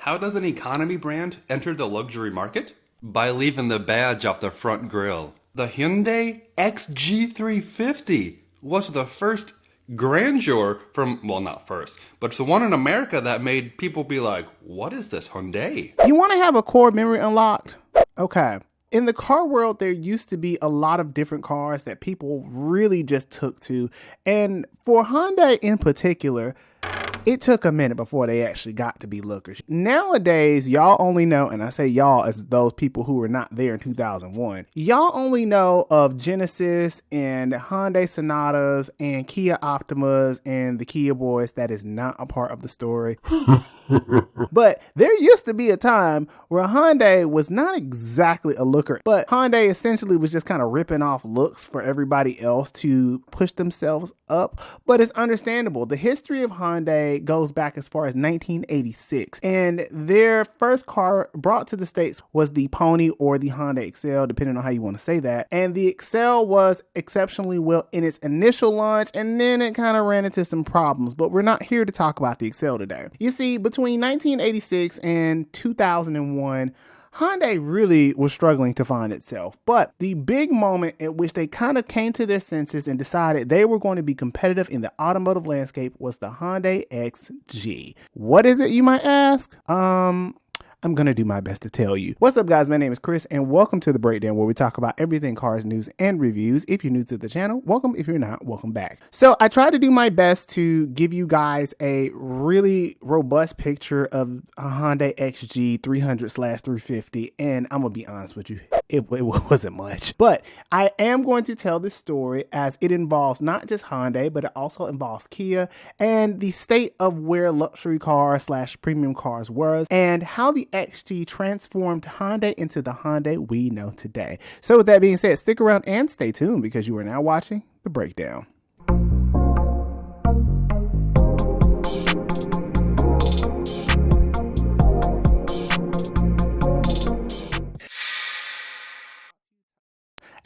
How does an economy brand enter the luxury market? By leaving the badge off the front grille. The Hyundai XG350 was the first grandeur from, well, not first, but it's the one in America that made people be like, what is this Hyundai? You want to have a core memory unlocked? Okay. In the car world, there used to be a lot of different cars that people really just took to. And for Hyundai in particular, it took a minute before they actually got to be lookers. Nowadays, y'all only know, and I say y'all as those people who were not there in 2001, y'all only know of Genesis and Hyundai Sonatas and Kia Optimas and the Kia Boys. That is not a part of the story. But there used to be a time where Hyundai was not exactly a looker, but Hyundai essentially was just kind of ripping off looks for everybody else to push themselves up. But it's understandable. The history of Hyundai goes back as far as 1986, and their first car brought to the States was the Pony or the Hyundai Excel, depending on how you want to say that. And the Excel was exceptionally well in its initial launch, and then it kind of ran into some problems, but we're not here to talk about the Excel today. You see, between 1986 and 2001, Hyundai really was struggling to find itself, but the big moment at which they kind of came to their senses and decided they were going to be competitive in the automotive landscape was the Hyundai XG. What is it, you might ask? I'm going to do my best to tell you. What's up, guys? My name is Chris, and welcome to The Breakdown, where we talk about everything cars, news, and reviews. If you're new to the channel, welcome. If you're not, welcome back. So I try to do my best to give you guys a really robust picture of a Hyundai XG300/350, and I'm going to be honest with you, it wasn't much. But I am going to tell this story as it involves not just Hyundai, but it also involves Kia and the state of where luxury cars/premium cars was, and how the XG transformed Hyundai into the Hyundai we know today. So with that being said, stick around and stay tuned because you are now watching The Breakdown.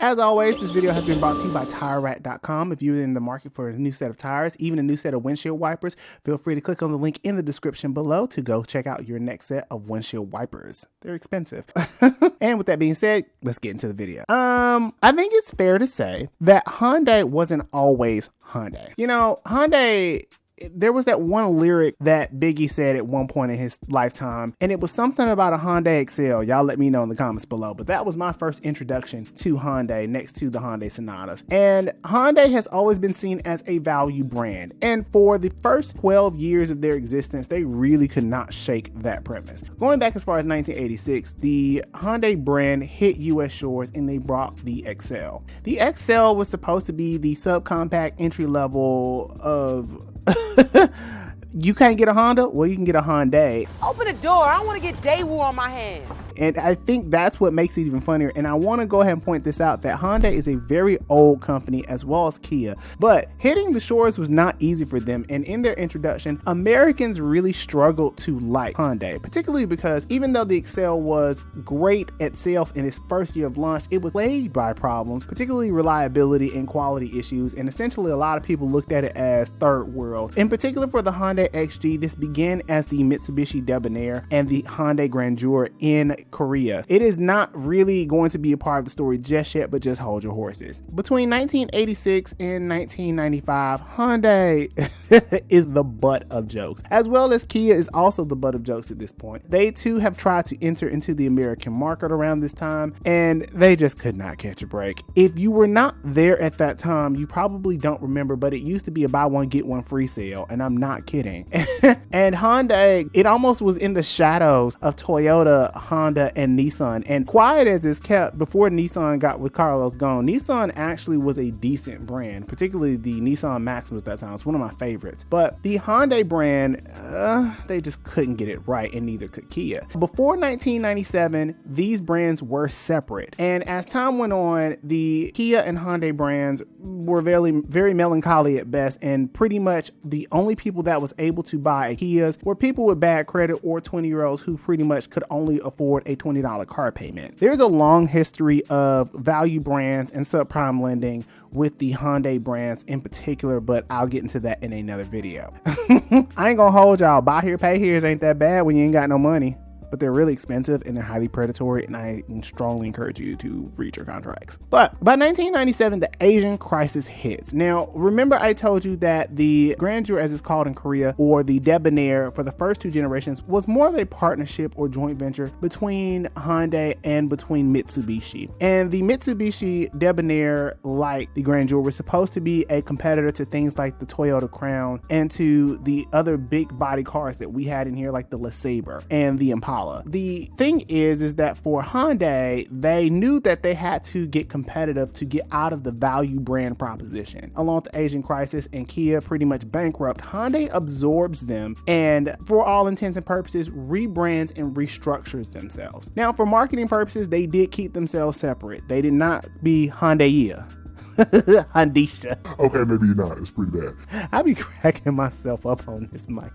As always, this video has been brought to you by TireRack.com. If you're in the market for a new set of tires, even a new set of windshield wipers, feel free to click on the link in the description below to go check out your next set of windshield wipers. They're expensive. And with that being said, let's get into the video. I think it's fair to say that Hyundai wasn't always Hyundai. You know, Hyundai, there was that one lyric that Biggie said at one point in his lifetime, and it was something about a Hyundai Excel. Y'all let me know in the comments below. But that was my first introduction to Hyundai next to the Hyundai Sonatas. And Hyundai has always been seen as a value brand. And for the first 12 years of their existence, they really could not shake that premise. Going back as far as 1986, the Hyundai brand hit US shores and they brought the Excel. The Excel was supposed to be the subcompact entry level of you can't get a Honda? Well, you can get a Hyundai. Open the door. I don't want to get day war on my hands. And I think that's what makes it even funnier. And I want to go ahead and point this out, that Hyundai is a very old company as well as Kia. But hitting the shores was not easy for them. And in their introduction, Americans really struggled to like Hyundai, particularly because even though the Excel was great at sales in its first year of launch, it was plagued by problems, particularly reliability and quality issues. And essentially, a lot of people looked at it as third world. In particular for the Hyundai XG, this began as the Mitsubishi Debonair and the Hyundai Grandeur in Korea. It is not really going to be a part of the story just yet, but just hold your horses. Between 1986 and 1995, Hyundai is the butt of jokes, as well as Kia is also the butt of jokes at this point. They too have tried to enter into the American market around this time, and they just could not catch a break. If you were not there at that time, you probably don't remember, but it used to be a buy one get one free sale, and I'm not kidding. And Hyundai, it almost was in the shadows of Toyota, Honda, and Nissan. And quiet as it's kept, before Nissan got with Carlos Ghosn, Nissan actually was a decent brand, particularly the Nissan Maxima at that time. It's one of my favorites. But the Hyundai brand, they just couldn't get it right, and neither could Kia. Before 1997, these brands were separate. And as time went on, the Kia and Hyundai brands were very, very melancholy at best, and pretty much the only people that was able to buy a Kias were people with bad credit or 20-year-olds who pretty much could only afford a $20 car payment. There's a long history of value brands and subprime lending with the Hyundai brands in particular, but I'll get into that in another video. I ain't gonna hold y'all. Buy here, pay here's ain't that bad when you ain't got no money. But they're really expensive and they're highly predatory, and I strongly encourage you to read your contracts. But by 1997, the Asian crisis hits. Now, remember I told you that the Grandeur, as it's called in Korea, or the Debonair for the first two generations, was more of a partnership or joint venture between Hyundai and between Mitsubishi. And the Mitsubishi Debonair, like the Grandeur, was supposed to be a competitor to things like the Toyota Crown and to the other big body cars that we had in here, like the LeSabre and the Impala. The thing is that for Hyundai, they knew that they had to get competitive to get out of the value brand proposition. Along with the Asian crisis and Kia pretty much bankrupt, Hyundai absorbs them and, for all intents and purposes, rebrands and restructures themselves. Now, for marketing purposes, they did keep themselves separate. They did not be Hyundai. Hyundai. Okay, maybe you're not. It's pretty bad. I be cracking myself up on this mic.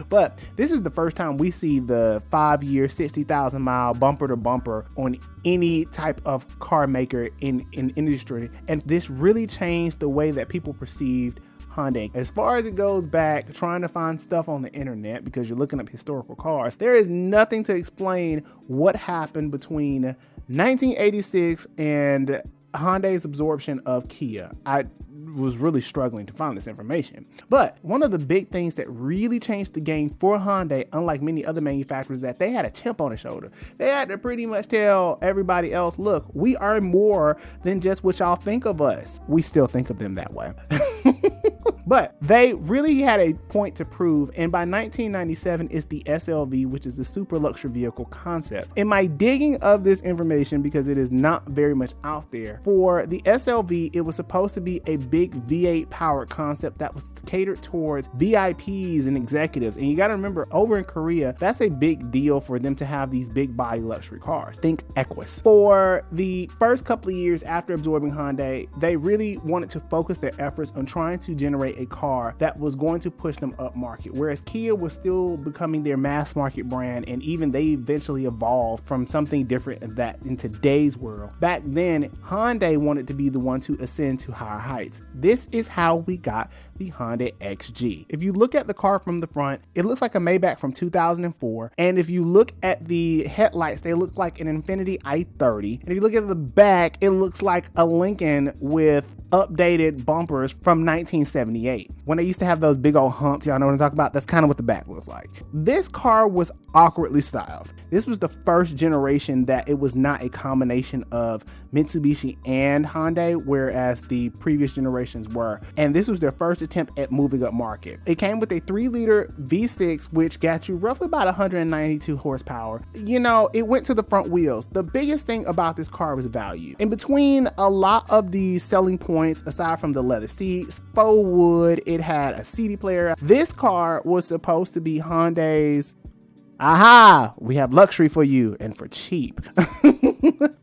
But this is the first time we see the 5-year, 60,000 mile bumper to bumper on any type of car maker in industry. And this really changed the way that people perceived Hyundai. As far as it goes back, trying to find stuff on the internet because you're looking up historical cars, there is nothing to explain what happened between 1986 and Hyundai's absorption of Kia. I was really struggling to find this information. But one of the big things that really changed the game for Hyundai, unlike many other manufacturers, that they had a chip on their shoulder. They had to pretty much tell everybody else, look, we are more than just what y'all think of us. We still think of them that way. But they really had a point to prove, and by 1997 is the SLV, which is the super luxury vehicle concept. In my digging of this information, because it is not very much out there, for the SLV, it was supposed to be a big V8 powered concept that was catered towards VIPs and executives. And you got to remember, over in Korea, that's a big deal for them to have these big body luxury cars. Think Equus. For the first couple of years after absorbing Hyundai, they really wanted to focus their efforts on trying to generate a car that was going to push them up market, whereas Kia was still becoming their mass market brand, and even they eventually evolved from something different than that in today's world. Back then, Hyundai wanted to be the one to ascend to higher heights. This is how we got the Hyundai XG. If you look at the car from the front, it looks like a Maybach from 2004, and if you look at the headlights, they look like an Infiniti i30, and if you look at the back, it looks like a Lincoln with updated bumpers from 1978. When they used to have those big old humps, y'all know what I'm talking about? That's kind of what the back looks like. This car was awkwardly styled. This was the first generation that it was not a combination of Mitsubishi and Hyundai, whereas the previous generations were. And this was their first attempt at moving up market. It came with a 3-liter V6, which got you roughly about 192 horsepower. You know, it went to the front wheels. The biggest thing about this car was value. In between a lot of the selling points, aside from the leather seats, faux wood, it had a CD player. This car was supposed to be Hyundai's aha, we have luxury for you and for cheap.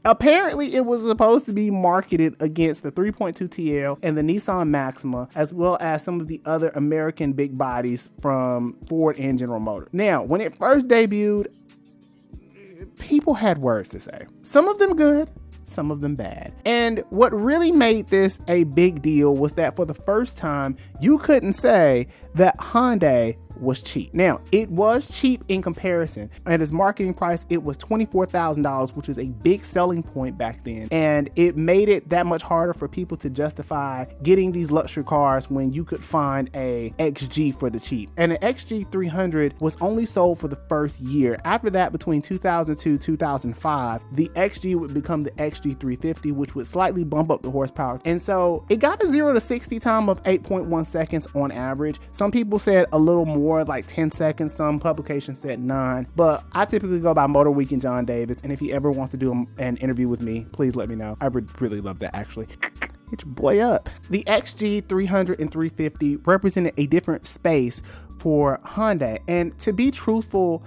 Apparently, it was supposed to be marketed against the 3.2 TL and the Nissan Maxima, as well as some of the other American big bodies from Ford and General Motors. Now, when it first debuted, people had words to say. Some of them good, some of them bad. And what really made this a big deal was that for the first time, you couldn't say that Hyundai was cheap. Now, it was cheap in comparison. At its marketing price, it was $24,000, which was a big selling point back then. And it made it that much harder for people to justify getting these luxury cars when you could find a XG for the cheap. And an XG300 was only sold for the first year. After that, between 2002 2005, the XG would become the XG350, which would slightly bump up the horsepower. And so it got a 0 to 60 time of 8.1 seconds on average. Some people said a little more, like 10 seconds. Some publications said 9, but I typically go by Motor Week and John Davis. And if he ever wants to do an interview with me, please let me know. I would really love that, actually. Get your boy up. The XG300 and 350 represented a different space for Hyundai. And to be truthful,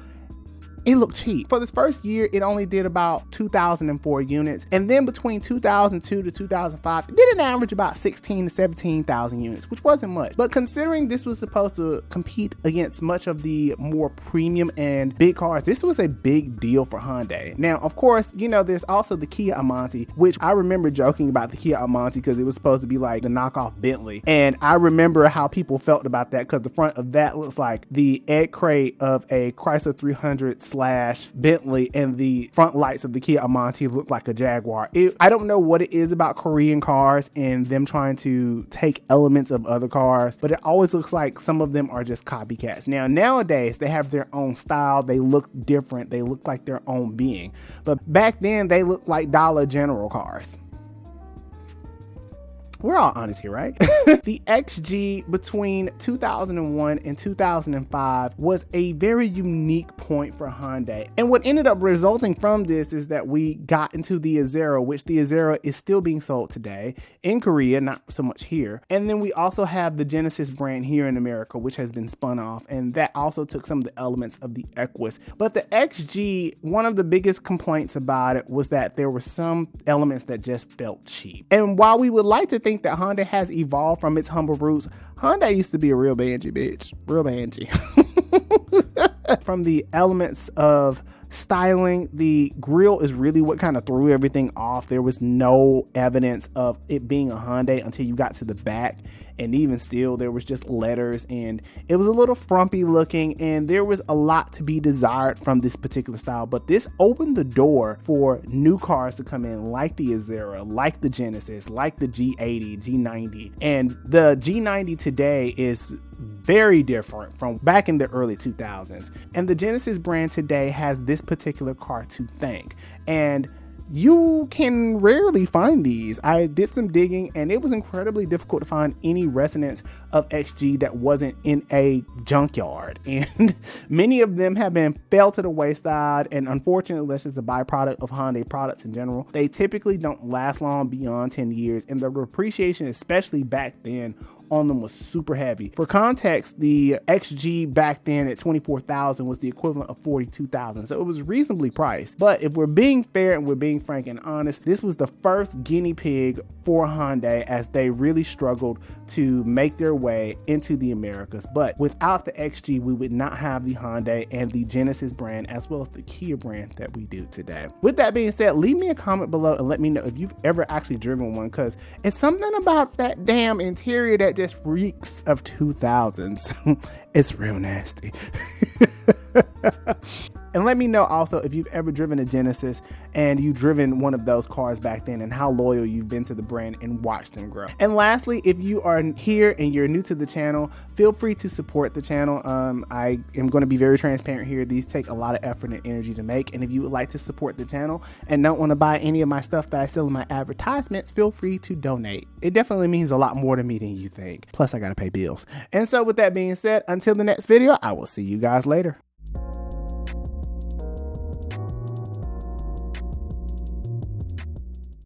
it looked cheap. For this first year, it only did about 2,004 units. And then between 2002 to 2005, it did an average about 16 to 17,000 units, which wasn't much. But considering this was supposed to compete against much of the more premium and big cars, this was a big deal for Hyundai. Now, of course, you know, there's also the Kia Amante, which I remember joking about the Kia Amante because it was supposed to be like the knockoff Bentley. And I remember how people felt about that because the front of that looks like the egg crate of a Chrysler 300/Bentley, and the front lights of the Kia Amante look like a Jaguar. I don't know what it is about Korean cars and them trying to take elements of other cars, but it always looks like some of them are just copycats. Now, nowadays, they have their own style. They look different. They look like their own being. But back then, they looked like Dollar General cars. We're all honest here, right? The XG between 2001 and 2005 was a very unique point for Hyundai. And what ended up resulting from this is that we got into the Azera, which the Azera is still being sold today in Korea, not so much here. And then we also have the Genesis brand here in America, which has been spun off. And that also took some of the elements of the Equus. But the XG, one of the biggest complaints about it was that there were some elements that just felt cheap. And while we would like to think that Hyundai has evolved from its humble roots, Hyundai used to be a real banshee, bitch. Real banshee. From the elements of styling, the grille is really what kind of threw everything off. There was no evidence of it being a Hyundai until you got to the back. And even still, there was just letters, and it was a little frumpy looking, and there was a lot to be desired from this particular style. But this opened the door for new cars to come in, like the Azera, like the Genesis, like the G80, G90. And the G90 today is very different from back in the early 2000s. And the Genesis brand today has this particular car to thank. And you can rarely find these. I did some digging, and it was incredibly difficult to find any resonance of XG that wasn't in a junkyard. And many of them have been fell to the wayside, and unfortunately, that's just a byproduct of Hyundai products in general. They typically don't last long beyond 10 years, and the depreciation, especially back then, on them was super heavy. For context, the XG back then at $24,000 was the equivalent of $42,000, so it was reasonably priced. But if we're being fair and we're being frank and honest, this was the first guinea pig for Hyundai as they really struggled to make their way into the Americas. But without the XG, we would not have the Hyundai and the Genesis brand as well as the Kia brand that we do today. With that being said, leave me a comment below and let me know if you've ever actually driven one, because it's something about that damn interior that just reeks of 2000s. It's real nasty. And let me know also if you've ever driven a Genesis and you've driven one of those cars back then, and how loyal you've been to the brand and watched them grow. And lastly, if you are here and you're new to the channel, feel free to support the channel. I am going to be very transparent here. These take a lot of effort and energy to make. And if you would like to support the channel and don't want to buy any of my stuff that I sell in my advertisements, feel free to donate. It definitely means a lot more to me than you think. Plus, I got to pay bills. And so with that being said, until the next video, I will see you guys later.